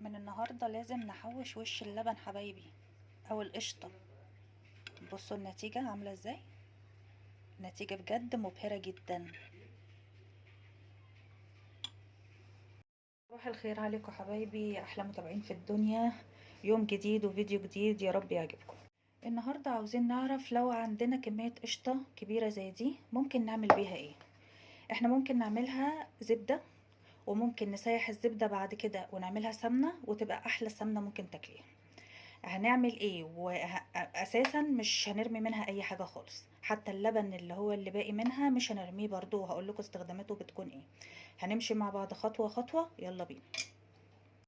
من النهاردة لازم نحوش وش اللبن حبايبي او القشطة. بصوا النتيجة عاملة ازاي، نتيجة بجد مبهرة جدا. صباح الخير عليكم حبايبي، احلى متابعين في الدنيا. يوم جديد وفيديو جديد، يا رب يعجبكم. النهاردة عاوزين نعرف لو عندنا كمية قشطة كبيرة زي دي ممكن نعمل بيها ايه. احنا ممكن نعملها زبدة، وممكن نسيح الزبدة بعد كده ونعملها سمنة وتبقى احلى سمنة ممكن تاكليها. هنعمل ايه؟ واساسا مش هنرمي منها اي حاجه خالص، حتى اللبن اللي هو اللي باقي منها مش هنرميه برضو، وهقول لكم استخداماته بتكون ايه. هنمشي مع بعض خطوه خطوه، يلا بينا.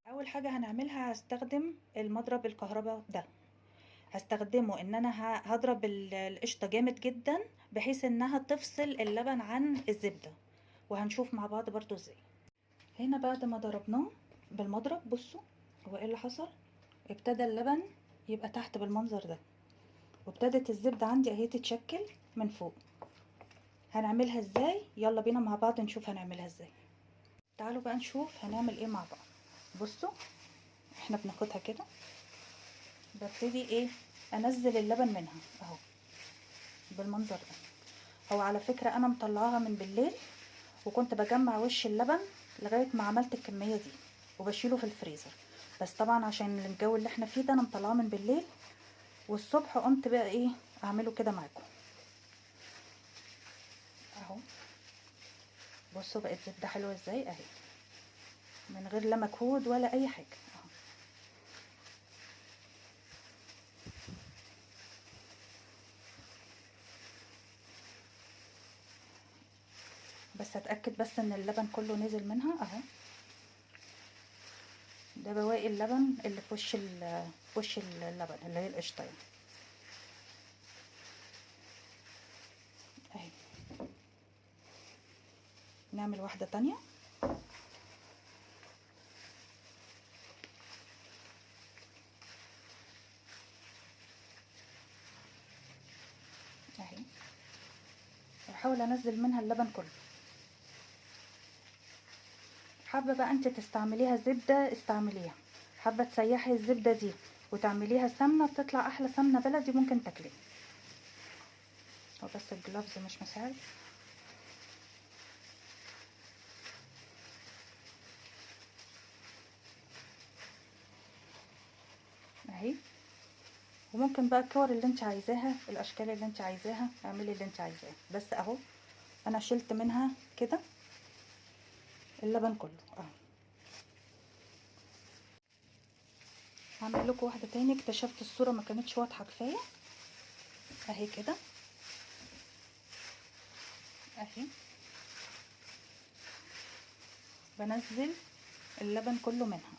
اول حاجه هنعملها هستخدم المضرب الكهرباء ده. هستخدمه ان انا هضرب القشطه جامد جدا بحيث انها تفصل اللبن عن الزبده، وهنشوف مع بعض برضو ازاي. هنا بعد ما ضربناه بالمضرب، بصوا هو ايه اللي حصل. ابتدى اللبن يبقى تحت بالمنظر ده، وابتدت الزبدة عندي اهي تتشكل من فوق. هنعملها ازاي؟ يلا بينا مع بعض نشوف هنعملها ازاي. تعالوا بقى نشوف هنعمل ايه مع بعض. بصوا احنا بناخدها كده، ببتدي ايه، انزل اللبن منها اهو بالمنظر ده. هو على فكرة انا مطلعاها من بالليل، وكنت بجمع وش اللبن لغاية ما عملت الكمية دي وبشيله في الفريزر. بس طبعا عشان الجو اللي احنا فيه ده انا مطلعاه من بالليل، والصبح قمت بقى ايه اعمله كده معاكم اهو. بصوا بقت زبدة حلوة ازاي اهي، من غير لا مجهود ولا اي حاجة اهو. بس اتأكد بس ان اللبن كله نزل منها اهو. ده بواقي اللبن اللي في وش اللبن اللي هي القشطة يعني اهي. نعمل واحدة تانية اهي، واحاول انزل منها اللبن كله. حابة بقى انت تستعمليها زبدة استعمليها، حابة تسيحي الزبدة دي وتعمليها سمنة بتطلع احلى سمنة بلدي ممكن تاكليها. هو بس الجلافز مش مساعد اهي. وممكن بقى الكور اللي انت عايزاها، الاشكال اللي انت عايزاها اعملي اللي انت عايزاه. بس اهو انا شلت منها كده اللبن كله اهو. هعمل لكم واحده تاني، اكتشفت الصوره ما كانتش واضحه كفايه اهي كده اهي. بنزل اللبن كله منها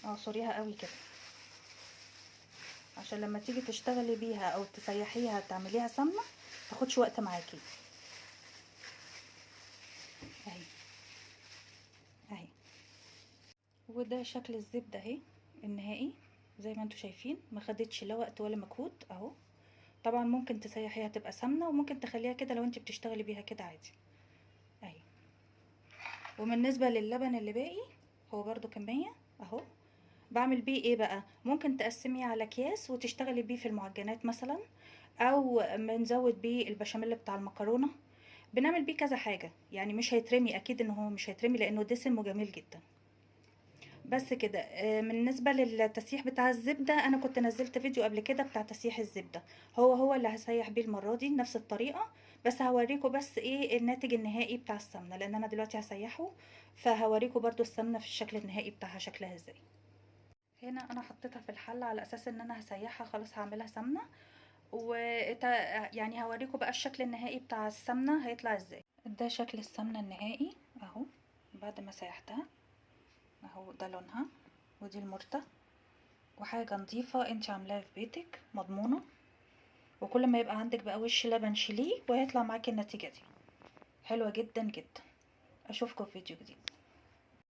اعصريها قوي كده عشان لما تيجي تشتغلي بيها او تسيحيها تعمليها سمنه تاخدش وقت معاكي اهي اهي. وده شكل الزبده اهي النهائي، زي ما انتم شايفين ما خدتش لا وقت ولا مجهود اهو. طبعا ممكن تسيحيها تبقى سمنه، وممكن تخليها كده لو انت بتشتغلي بيها كده عادي اهي. وبالنسبه للبن اللي باقي هو برضو كميه اهو. بعمل بيه ايه بقى؟ ممكن تقسميه على اكياس وتشتغلي بيه في المعجنات مثلا، او بنزود بيه البشاميل بتاع المكرونه. بنعمل بيه كذا حاجه يعني، مش هيترمي اكيد، ان هو مش هيترمي لانه دسم وجميل جدا. بس كده. بالنسبه للتسييح بتاع الزبده انا كنت نزلت فيديو قبل كده بتاع تسييح الزبده، هو اللي هسيح بيه المره دي نفس الطريقه. بس هوريكم بس ايه الناتج النهائي بتاع السمنه، لان انا دلوقتي هسيحه، فهوريكم برضو السمنه في الشكل النهائي بتاعها شكلها ازاي. هنا انا حطيتها في الحله على اساس ان انا هسيحها خلاص هعملها سمنه، و يعني هوريكم بقى الشكل النهائي بتاع السمنه هيطلع ازاي. ده شكل السمنه النهائي اهو بعد ما سيحتها اهو. ده لونها، ودي المرته، وحاجه نظيفه انت عاملاها في بيتك مضمونه. وكل ما يبقى عندك بقى وش لبن شيليه وهيطلع معاكي النتيجه دي حلوه جدا جدا. اشوفكم في فيديو جديد.